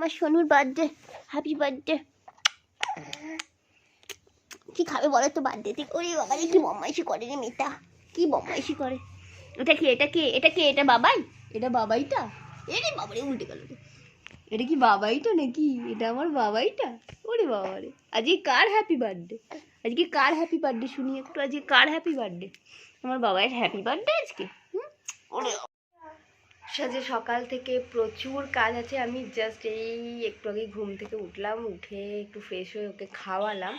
আমার সোনুর birthday, happy birthday. কি খাবে বলো তো বার্থডেতে? ওরে বাবা রে, কি বদমাইশি করে রে মেয়েটা, কি বদমাইশি করে। এটা কি, এটা কে, এটা কে, এটা বাবাই, এটা বাবাইটা। এরে বাবারে, উল্টে গেল রে। এটা কি বাবাইটা নাকি? এটা আমার বাবাইটা। ওরে বাবা রে, আজকে কার হ্যাপি বার্থডে? আজকে কার হ্যাপি বার্থডে শুনি একটু, আজকে কার হ্যাপি বার্থডে? আমার বাবাইয়ের হ্যাপি বার্থডে আজকে। ওরে সাজে সকাল থেকে প্রচুর কাজ আছে। আমি জাস্ট এই একটু আগে ঘুম থেকে উঠলাম, উঠে একটু ফ্রেশ হয়ে ওকে খাওয়ালাম।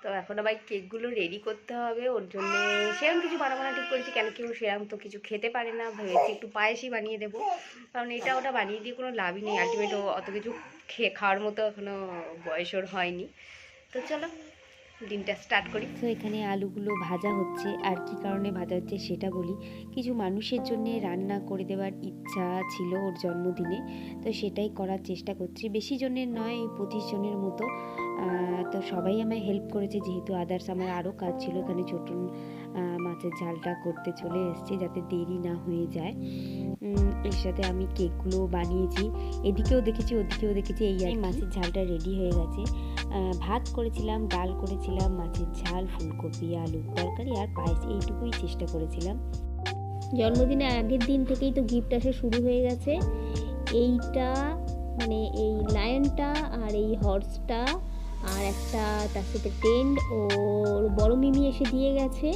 তো এখন আবার কেকগুলো রেডি করতে হবে। ওর জন্য সেরকম কিছু বানাবো না ঠিক করেছি, কেন কি ও সেরকম তো কিছু খেতে পারে না। ভেবেছি একটু পায়েসই বানিয়ে দেবো, কারণ এটা ওটা বানিয়ে দিয়ে কোনো লাভই নেই। আলটিমেট ও অত কিছু খাওয়ার মতো এখনও বয়স ওর হয়নি। তো চলো দিনটা স্টার্ট করি। তো এখানে আলুগুলো ভাজা হচ্ছে, আর কি কারণে ভাজা হচ্ছে সেটা বলি। কিছু মানুষের জন্য রান্না করে দেওয়ার ইচ্ছা ছিল ওর জন্মদিনে, তো সেটাই করার চেষ্টা করছি। বেশি জনের নয়, এই 25 জনের মতো। তো সবাই আমায় হেল্প করেছে, যেহেতু আদার্স আমার আরও কাজ ছিল। এখানে ছোট মাছের ঝালটা করতে চলে এসেছি যাতে দেরি না হয়ে যায়। এর সাথে আমি কেকগুলো বানিয়েছি, এদিকেও দেখেছি ওদিকেও দেখেছি। এই মাছের ঝালটা রেডি হয়ে গেছে। ভাত করেছিলাম, ডাল করেছিলাম, মাছের ঝাল, ফুলকপি, আলুর তরকারি আর পায়েস, এইটুকুই চেষ্টা করেছিলাম। জন্মদিনের আগের দিন থেকেই তো গিফট আসা শুরু হয়ে গেছে। এইটা মানে এই লায়নটা আর এই হর্সটা আর একটা তার সাথে টেন্ট ওর বড় মিমি এসে দিয়ে গেছে।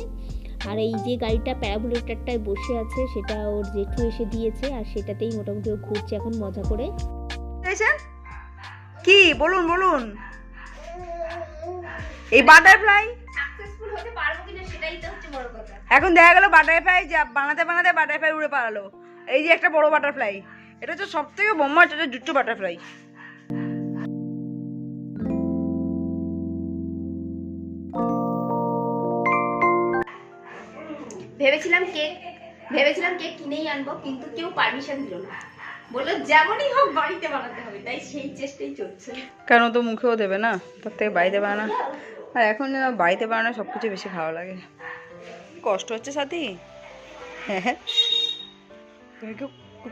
আর এই যে গাড়িটা প্যারাবুলেটারটায় বসে আছে সেটা ওর জেঠু এসে দিয়েছে, আর সেটাতেই মোটামুটি ও ঘুরছে এখন মজা করে। কি বলুন বলুন, এই বাটারফ্লাই সাকসেসফুল হতে পারবো কিনা সেটাই তো হচ্ছে বড় কথা। এখন দেখা গেল বাটারফ্লাই যা বানাতে বানাতে বাটারফ্লাই উড়ে পালালো। এই যে একটা বড় বাটারফ্লাই, এটা হচ্ছে সব থেকে বোম্বা, এটা জুট্টু বাটারফ্লাই। ভেবেছিলাম কেক কিনেই আনবো, কিন্তু কেউ পারমিশন দিল না, বললো যেমনই হোক বাড়িতে বানাতে হবে। তাই সেই চেষ্টাই চলছে। কেন তো মুখেও দেবে না, তার থেকে বাড়িতে বানানো। আর এখন যেন বাড়িতে বানানো সব কিছু বেশি ভালো লাগে। কষ্ট হচ্ছে সাথী? হ্যাঁ,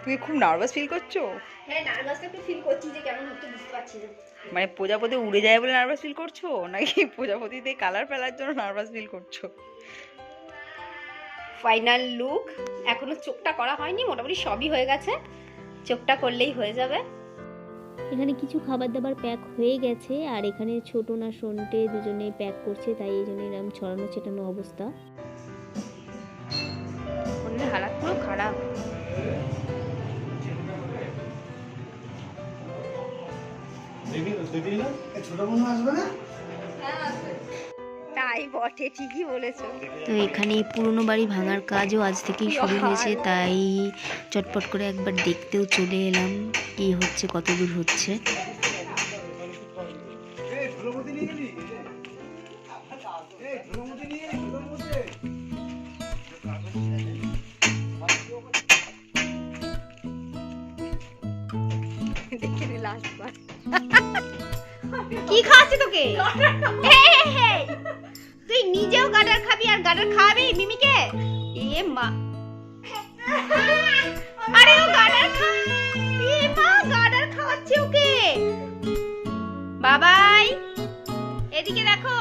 তুমি খুব নার্ভাস ফিল করছো? হ্যাঁ, নার্ভাস একটু ফিল করছি, যে কেমন হচ্ছে বুঝতে পারছি না। মানে প্রজাপতি উড়ে যায় বলে নার্ভাস ফিল করছো, নাকি প্রজাপতিতে কালার ফেলার জন্য নার্ভাস ফিল করছো? ফাইনাল লুক, এখনো চোখটা করা হয়নি, মোটামুটি সবই হয়ে গেছে, চোখটা করলেই হয়ে যাবে। এখানে কিছু খাবার দাবার প্যাক হয়ে গেছে, আর এখানে ছোট না সন্টে দুজনে প্যাক করছে, তাই এই জন্য এরকম ছড়ানো ছেটানো অবস্থা। অন্য হালাত পুরো খারাপ। তাই বটে, ঠিকই বলেছো। তো এখানে পুরনো বাড়ি ভাঙার কাজও আজ থেকেই শুরু হয়েছে, তাই চটপট করে একবার দেখতেও চলে এলাম কি হচ্ছে, কত দূর হচ্ছে। কি খাওয়াচ্ছে তোকে? তুই নিজেও গাডার খাবি আর গাডার খাওয়াবি মিমিকে? এ মা, আরে ও গাডার এ মা, গাডার খাওয়াচ্ছে ওকে। বাবাই এদিকে দেখো।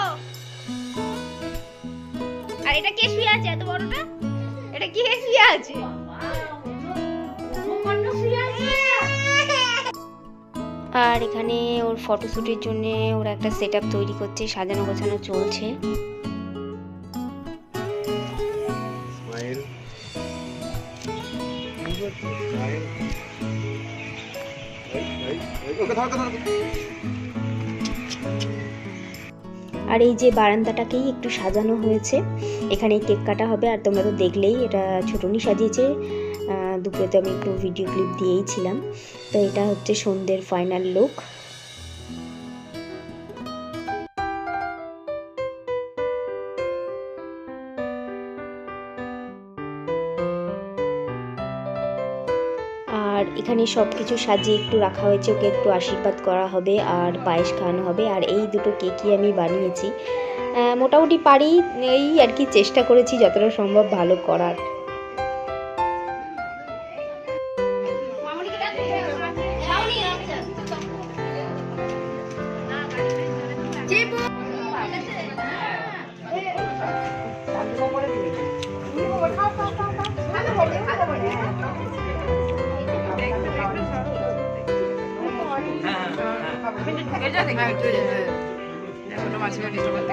আর এটা কে শুয়ে আছে এত বড়টা? এটা কে শুয়ে আছে? আর এখানে ওর ফটোশ্যুটের জন্য ওরা একটা সেটআপ তৈরি করছে, সাজানো গোছানো চলছে। আর এই যে বারান্দাটাকেই একটু সাজানো হয়েছে, এখানে কেক কাটা হবে। আর তোমরা তো দেখলেই, এটা ছোটনি সাজিয়েছে। দুপুরে তো আমি একটু ভিডিও ক্লিপ দিয়েইছিলাম। তো এটা হচ্ছে সন্ধ্যের ফাইনাল লুক। আর এখানে সব কিছু সাজিয়ে একটু রাখা হয়েছে, ওকে একটু আশীর্বাদ করা হবে আর পায়েস খাওয়ানো হবে। আর এই দুটো কেকই আমি বানিয়েছি, মোটামুটি পারি, এই আর কি চেষ্টা করেছি যতটা সম্ভব ভালো করার। এখনো মাসিমা ডিস্টার্ব করতে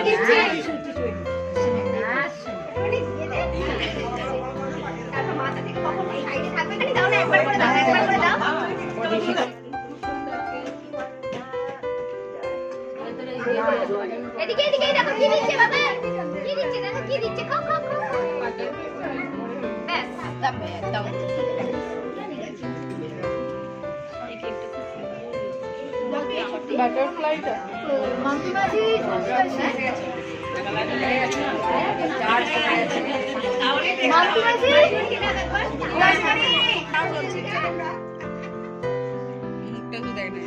গেছে। এদিকে এদিকে দেখো কি দিচ্ছে বাবা, কি দিচ্ছে দেখো কি দিচ্ছে, খাও খাও খাও। ব্যাস একদম বাটারফ্লাইটা মাম্পি মাঝি মাম্পি মাঝি মুখটা তো দেখ না।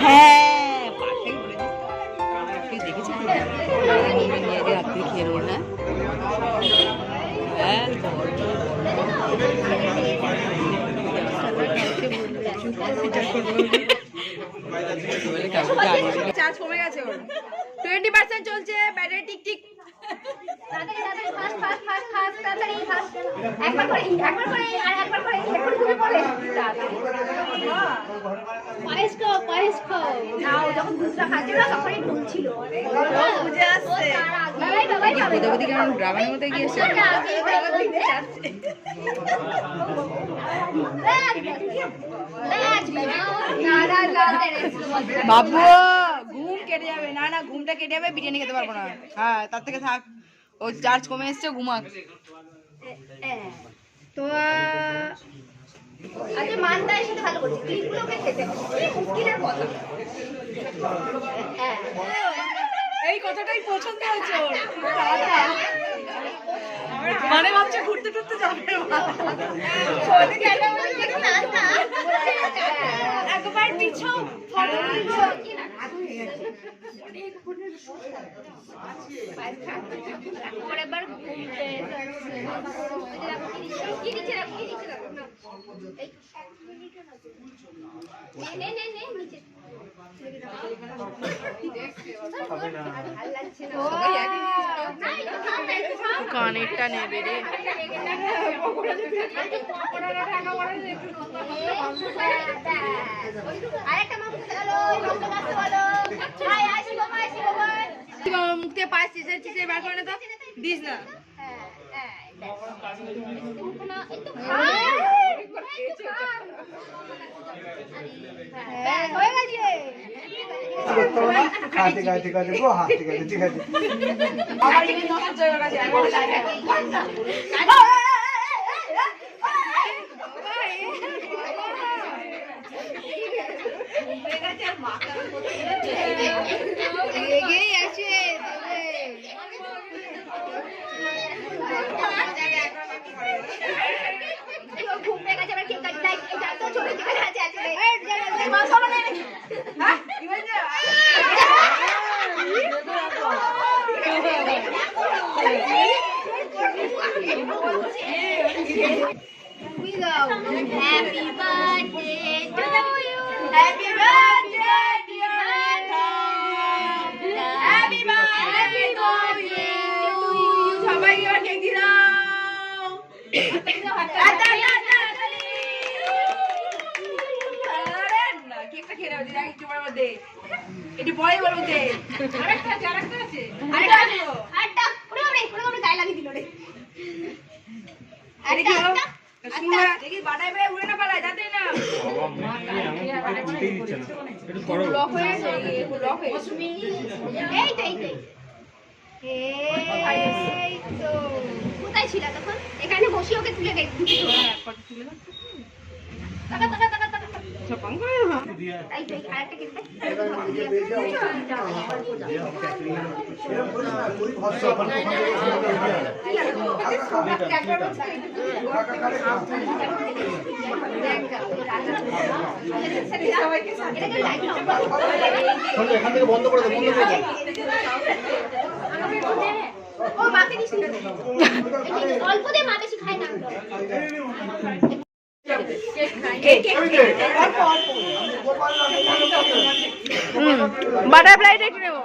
হ্যাঁ পারফেক্ট বলেছিস, দেখেছিস নিয়ে দিয়ে হাত দিয়ে খেয়ে নেবো না। চার্জ কমে গেছে ওর, 20% চলছে, ব্যাটারি টিকটিক। তাড়াতাড়ি তাড়াতাড়ি ফাস্ট ফাস্ট ফাস্ট ফাস্ট তাড়াতাড়ি ফাস্ট একবার করে আর একবার করে একবার ঘুরে পড়ে পায়েস খাও নাও। যখন দুধটা খাচ্ছিল তখনই ঢুকছিল বুঝে আসছে বাবাই বাবাই বাবাই প্রজাপতি কেমন ড্রাগনের মধ্যে গিয়েছে। বাবু ঘুম কেটে যাবে, না না ঘুমটা কেটে যাবে, বিরিয়ানি খেতে পারবো না। হ্যাঁ তার থেকে থাক, ও চার্জ কমে এসছে, ঘুমাক। তো আচ্ছা মানটা এর সাথে ভালো করছে, ক্লিপগুলোকে খেতে হবে, কি মুশকিলের কথা। এই কথাটাই পছন্দ হয়েছে ওর, মানে ভাবছে ঘুরতে টুরতে যাবে। একবার পিছাও এবার ঘুরতে কি দিচ্ছে নে নে নে নিচে কানেরটা নেবে রে। মুখ থেকে পায়েস চিসে বার করে না তো দিস না। ঠিক আছে ঠিক আছে গো, হ্যাঁ ঠিক আছে ঠিক আছে। Happy birthday to you. Happy birthday dear Tom. Happy birthday to you. সবাই এবার কেক দিলাম। কেকটা খেয়ে নেবে দিদা, একটু পরে মধ্যে একটু পরে বলবো যে আরেকটা আছে আরেকটা আছে আরেকটা আরেকটা পুরো গায়ে লাগিয়ে দিল রে। আরে কি হলো শুনে দেখি বাটাই বেড়ে উড়ে না পালায়, যাতে না ব্লক হয়ে গেছে, ব্লক হয়ে গেছে। এই তো কোথায় ছিল তখন? এখানে বসে ওকে তুলে দিতে। তুলে দাও। টাকা টাকা টাকা টাকা সপাং করে না তাই তো আরেকটা কেটে এবার নিজে পেয়ে যাও এরকম করে না তুই ভরসা अपन এখান থেকে বন্ধ করে দে ও মাকে দিস অল্প দে মা বেশি খায় না বাটারফ্লাই দেখে নেবো।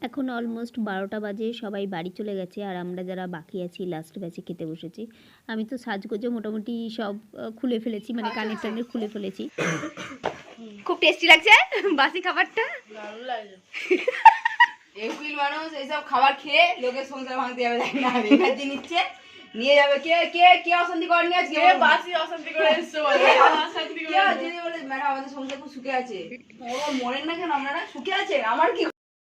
এখন অলমোস্ট 12টা বাজে, সবাই বাড়ি চলে গেছে আর আমরা যারা বাকি আছি লাস্ট ব্যাচে খেতে বসেছি। আমি তো সাজগোজে মোটামুটি সব খুলে ফেলেছি, মানে কানের টানের খুলে ফেলেছি। খুব টেস্টি লাগছে বাসি খাবারটা। একুইল মানুষ এইসব খাবার খেয়ে লোকের সংসার ভাঙতে যাবে, দেখ না এনার্জি নিচ্ছে, নিয়ে যাবে। কে কে কে অশান্তি করেনি আজকে? বাসি অশান্তি করে এসছো বলে অশান্তি করে দিদি বলে ম্যাডাম আমাদের সংসার খুব সুখে আছে। ও মরেন না কেন আপনারা? সুখে আছে? আমার কি